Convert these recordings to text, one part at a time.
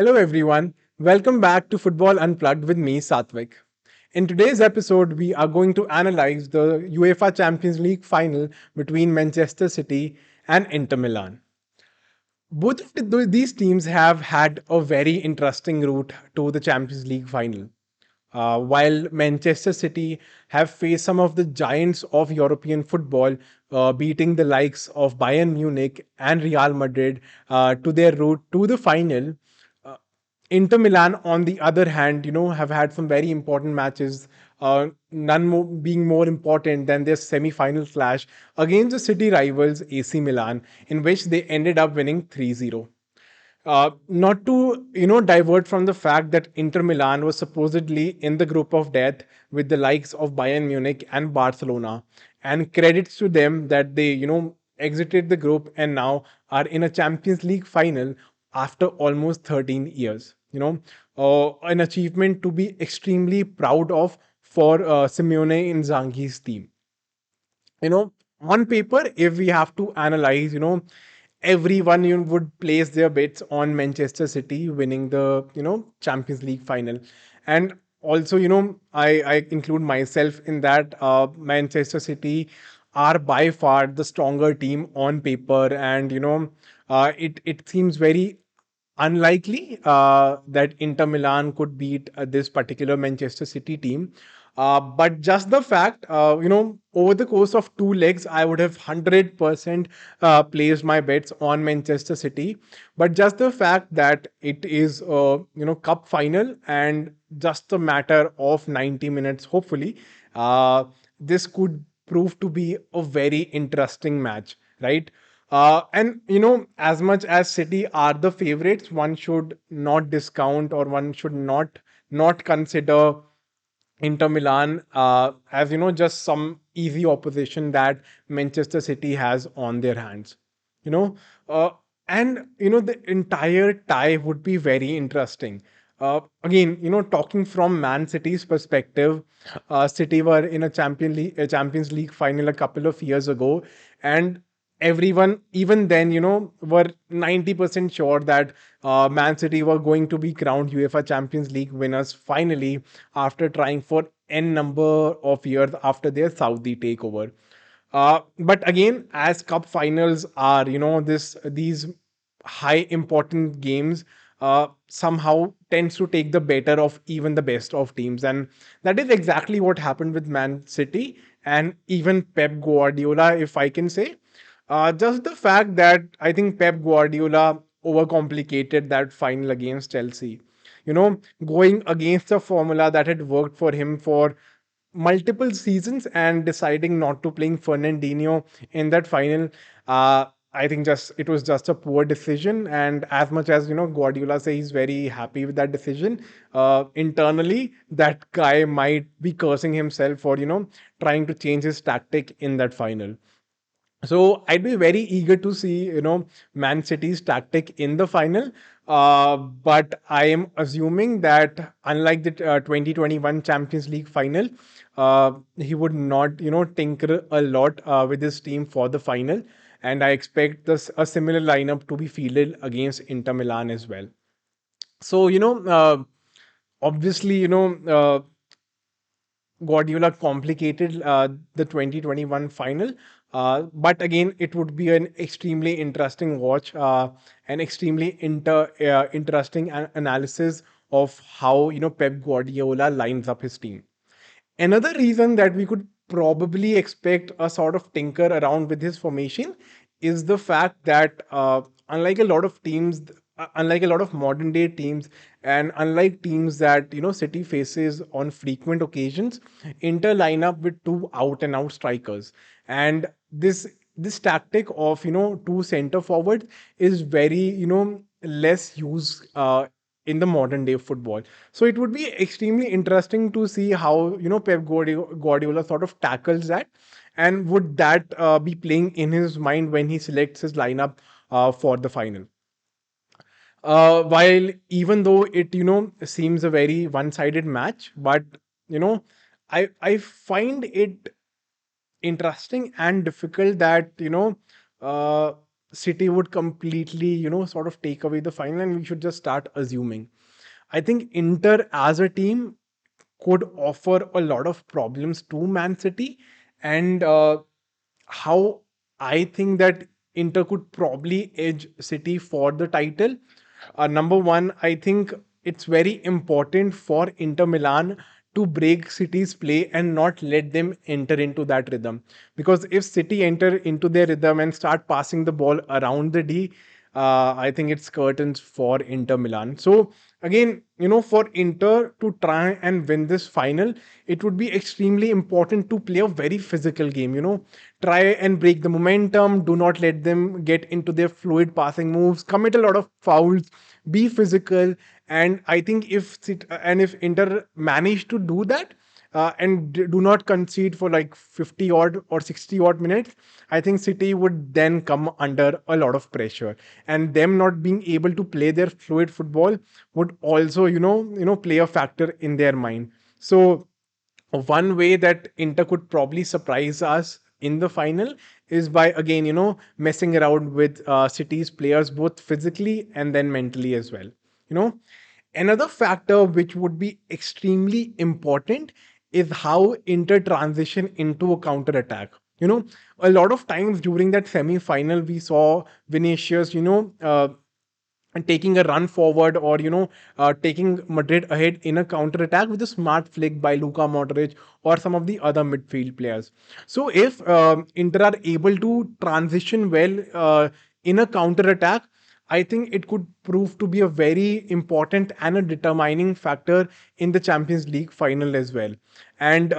Hello, everyone. Welcome back to Football Unplugged with me, Saatvik. In today's episode, we are going to analyze the UEFA Champions League final between Manchester City and Inter Milan. Both of these teams have had a very interesting route to the Champions League final. While Manchester City have faced some of the giants of European football, beating the likes of Bayern Munich and Real Madrid to their route to the final, uh, Inter Milan, on the other hand, have had some very important matches, none more, being more important than their semi-final clash against the city rivals AC Milan, in which they ended up winning 3-0. Not to divert from the fact that Inter Milan was supposedly in the group of death with the likes of Bayern Munich and Barcelona, and credits to them that they exited the group and now are in a Champions League final after almost 13 years. An achievement to be extremely proud of for Simeone Inzaghi's team. On paper, if we have to analyze, everyone would place their bets on Manchester City winning the Champions League final. And also, I include myself in that. Manchester City are by far the stronger team on paper, and it seems very unlikely that Inter Milan could beat this particular Manchester City team. But just the fact, over the course of two legs, I would have 100% placed my bets on Manchester City. But just the fact that it is, cup final and just a matter of 90 minutes, hopefully, this could prove to be a very interesting match, right? And as much as City are the favorites, one should not discount, or one should not consider Inter Milan as just some easy opposition that Manchester City has on their hands. You know, uh, and the entire tie would be very interesting. Again, talking from Man City's perspective, City were in a Champions League final a couple of years ago, and everyone, even then, were 90% sure that Man City were going to be crowned UEFA Champions League winners finally, after trying for n number of years after their Saudi takeover. But again, as cup finals are, these high important games somehow tends to take the better of even the best of teams, and that is exactly what happened with Man City and even Pep Guardiola, if I can say. Just the fact that I think Pep Guardiola overcomplicated that final against Chelsea. Going against a formula that had worked for him for multiple seasons and deciding not to playing Fernandinho in that final. I think just it was just a poor decision. And as much as Guardiola say he's very happy with that decision, internally that guy might be cursing himself for trying to change his tactic in that final. So I'd be very eager to see, Man City's tactic in the final. But I am assuming that unlike the 2021 Champions League final, he would not, tinker a lot with his team for the final. And I expect this a similar lineup to be fielded against Inter Milan as well. So, obviously, Guardiola complicated the 2021 final. But again, it would be an extremely interesting watch, an extremely interesting analysis of how Pep Guardiola lines up his team. Another reason that we could probably expect a sort of tinker around with his formation is the fact that unlike a lot of teams, unlike a lot of modern day teams, and unlike teams that City faces on frequent occasions, Inter line up with two out and out strikers, and this tactic of two center forwards is very less used in the modern day football. So it would be extremely interesting to see how Pep Guardiola sort of tackles that, and would that be playing in his mind when he selects his lineup for the final. While even though it seems a very one-sided match, but you know I find it interesting and difficult that uh, City would completely, sort of take away the final, and we should just start assuming. I think Inter as a team could offer a lot of problems to Man City, and how I think that Inter could probably edge City for the title. Number one, I think it's very important for Inter Milan to break City's play and not let them enter into that rhythm. Because if City enter into their rhythm and start passing the ball around the D, I think it's curtains for Inter Milan. So again, for Inter to try and win this final, it would be extremely important to play a very physical game. Try and break the momentum. Do not let them get into their fluid passing moves. Commit a lot of fouls. Be physical. And I think if Inter manage to do that, and do not concede for like 50 odd or 60 odd minutes, I think City would then come under a lot of pressure, and them not being able to play their fluid football would also, play a factor in their mind. So one way that Inter could probably surprise us in the final is by, again, messing around with City's players both physically and then mentally as well. You know, Another factor which would be extremely important is how Inter transition into a counter attack. A lot of times during that semi final, we saw Vinicius, and taking a run forward, or taking Madrid ahead in a counter attack with a smart flick by Luka Modric or some of the other midfield players. So if Inter are able to transition well in a counter attack, I think it could prove to be a very important and a determining factor in the Champions League final as well. And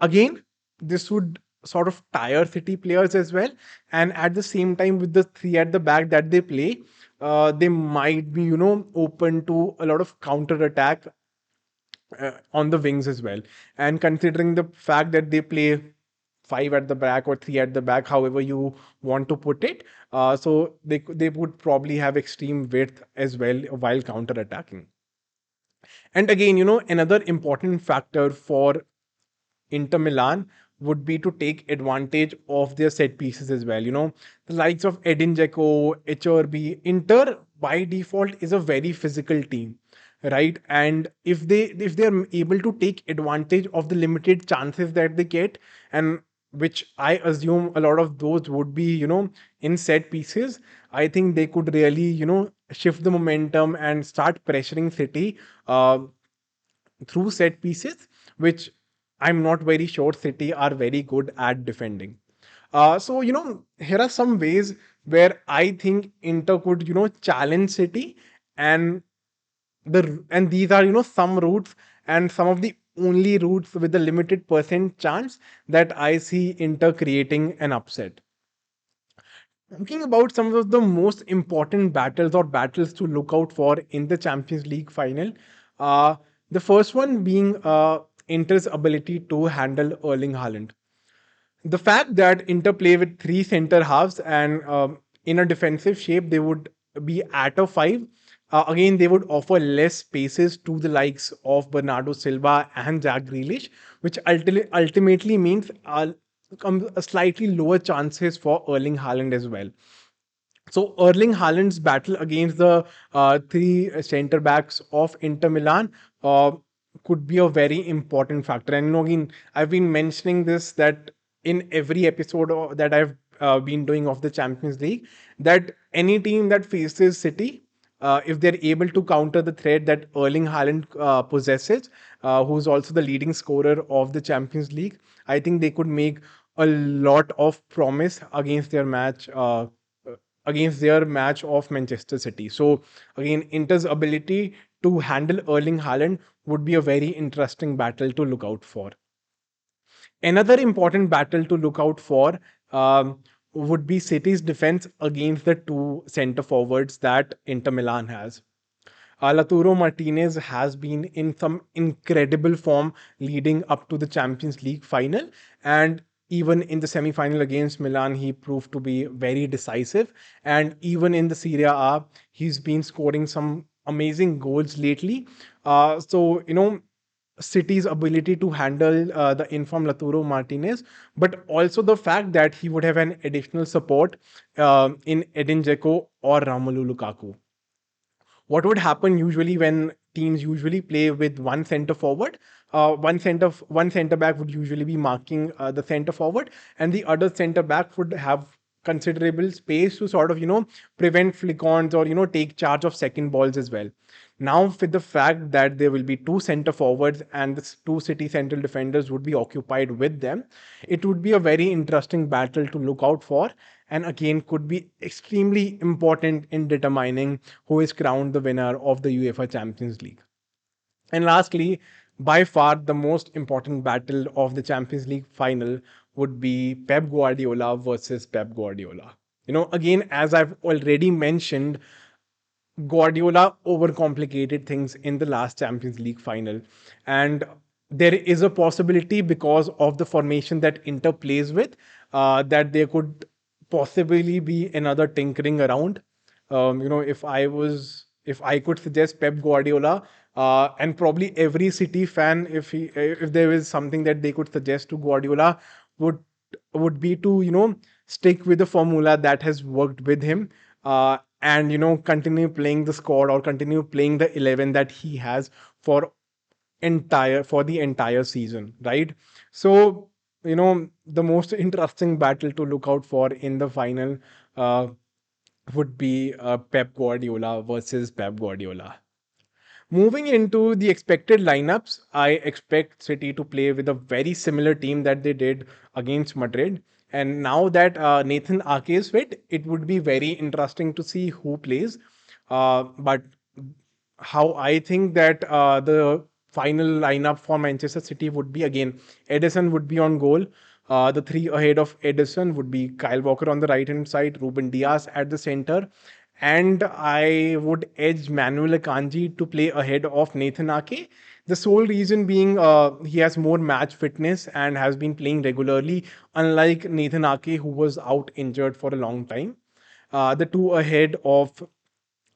again, this would sort of tire City players as well. And at the same time, with the three at the back that they play, they might be, open to a lot of counter attack on the wings as well. And considering the fact that they play five at the back or three at the back, however you want to put it, so they would probably have extreme width as well while counter attacking. And again, another important factor for Inter Milan would be to take advantage of their set pieces as well. The likes of Edin Dzeko, HRB, Inter by default is a very physical team, right? And if they're able to take advantage of the limited chances that they get, and which I assume a lot of those would be, in set pieces, I think they could really, shift the momentum and start pressuring City through set pieces, which I'm not very sure City are very good at defending. So, here are some ways where I think Inter could, challenge City, and these are, some routes and some of the only routes with a limited percent chance that I see Inter creating an upset. Talking about some of the most important battles or battles to look out for in the Champions League final, uh, the first one being Inter's ability to handle Erling Haaland. The fact that Inter play with three center halves, and in a defensive shape, they would be at a five. Again, they would offer less spaces to the likes of Bernardo Silva and Jack Grealish, which ultimately means a slightly lower chances for Erling Haaland as well. So Erling Haaland's battle against the three center backs of Inter Milan uh, could be a very important factor. And again, I've been mentioning this, that in every episode that I've been doing of the Champions League, that any team that faces City, if they're able to counter the threat that Erling Haaland possesses, who's also the leading scorer of the Champions League, I think they could make a lot of promise against their match of Manchester City. So again, Inter's ability to handle Erling Haaland would be a very interesting battle to look out for. Another important battle to look out for would be City's defense against the two centre forwards that Inter Milan has. Lautaro Martinez has been in some incredible form leading up to the Champions League final. And even in the semi final against Milan, he proved to be very decisive. And even in the Serie A, he's been scoring some amazing goals lately. So, City's ability to handle the informed Laturo Martinez, but also the fact that he would have an additional support in Edin Dzeko or Romelu Lukaku. What would happen usually when teams usually play with one center forward? One center back would usually be marking the center forward, and the other center back would have considerable space to sort of prevent flick-ons or take charge of second balls as well. Now, with the fact that there will be two center forwards and the two City central defenders would be occupied with them, it would be a very interesting battle to look out for, and again could be extremely important in determining who is crowned the winner of the UEFA Champions League. And lastly, by far the most important battle of the Champions League final would be Pep Guardiola versus Pep Guardiola. Again, as I've already mentioned, Guardiola overcomplicated things in the last Champions League final. And there is a possibility, because of the formation that Inter plays with, that there could possibly be another tinkering around. If I could suggest Pep Guardiola, and probably every City fan, if there is something that they could suggest to Guardiola, would would be to stick with the formula that has worked with him, and continue playing the squad or continue playing the 11 that he has for the entire season, right? So the most interesting battle to look out for in the final uh, would be Pep Guardiola versus Pep Guardiola. Moving into the expected lineups, I expect City to play with a very similar team that they did against Madrid. And now that Nathan Ake is fit, it would be very interesting to see who plays. But how I think that the final lineup for Manchester City would be, again, Edison would be on goal. The three ahead of Edison would be Kyle Walker on the right hand side, Ruben Diaz at the center, and I would edge Manuel Akanji to play ahead of Nathan Ake. The sole reason being he has more match fitness and has been playing regularly, unlike Nathan Ake, who was out injured for a long time. The two ahead of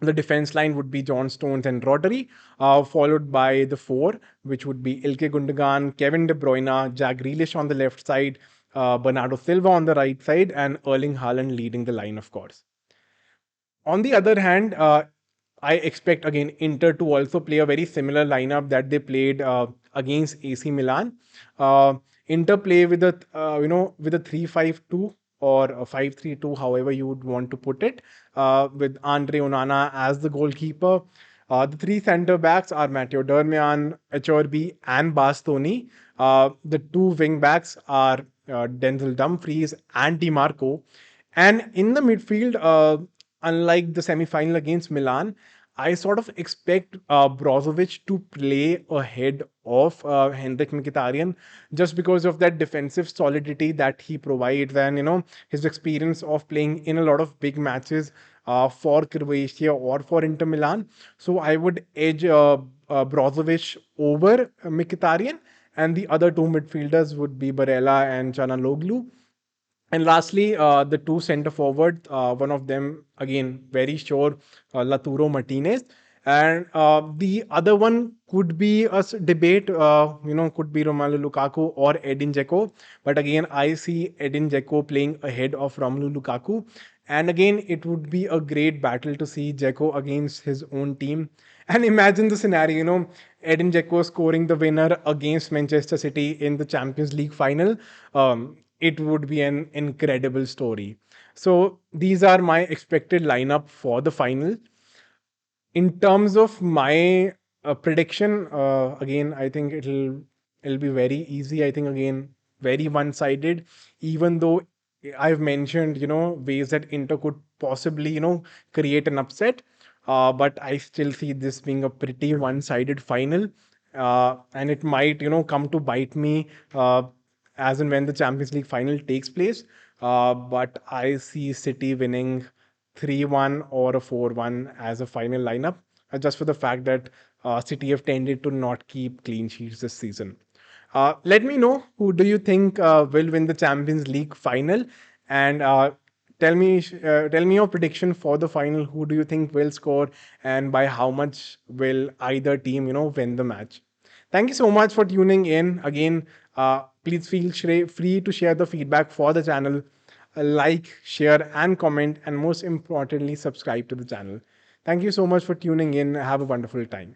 the defense line would be John Stones and Rodri, followed by the four, which would be Ilke Gundogan, Kevin De Bruyne, Jack Grealish on the left side, Bernardo Silva on the right side, and Erling Haaland leading the line, of course. On the other hand, I expect again Inter to also play a very similar lineup that they played against AC Milan. Inter play with a with a 3-5-2 or a 5-3-2, however you would want to put it, with Andre Onana as the goalkeeper. The three centre backs are Matteo Darmian, Echorbi, and Bastoni. The two wing backs are Denzel Dumfries and Di Marco. And in the midfield, unlike the semi-final against Milan, I sort of expect Brozovic to play ahead of Henrik Mkhitaryan, just because of that defensive solidity that he provides, and his experience of playing in a lot of big matches for Croatia or for Inter Milan. So I would edge Brozovic over Mkhitaryan, and the other two midfielders would be Barella and Chanaloglu. And lastly, the two center forward, one of them again very sure, Laturo Martinez, and the other one could be a debate. Could be Romelu Lukaku or Edin Dzeko. But again, I see Edin Dzeko playing ahead of Romelu Lukaku, and again, it would be a great battle to see Dzeko against his own team. And imagine the scenario, Edin Dzeko scoring the winner against Manchester City in the Champions League final. It would be an incredible story. So these are my expected lineup for the final. In terms of my prediction, again, I think it'll be very easy. I think again very one-sided. Even though I've mentioned ways that Inter could possibly create an upset, but I still see this being a pretty one-sided final, and it might come to bite me as and when the Champions League final takes place. But I see City winning 3-1 or a 4-1 as a final lineup, just for the fact that City have tended to not keep clean sheets this season. Let me know, who do you think will win the Champions League final, and tell me your prediction for the final. Who do you think will score, and by how much will either team win the match? Thank you so much for tuning in. Again, please feel free to share the feedback for the channel. Like, share, and comment, and most importantly, subscribe to the channel. Thank you so much for tuning in. Have a wonderful time.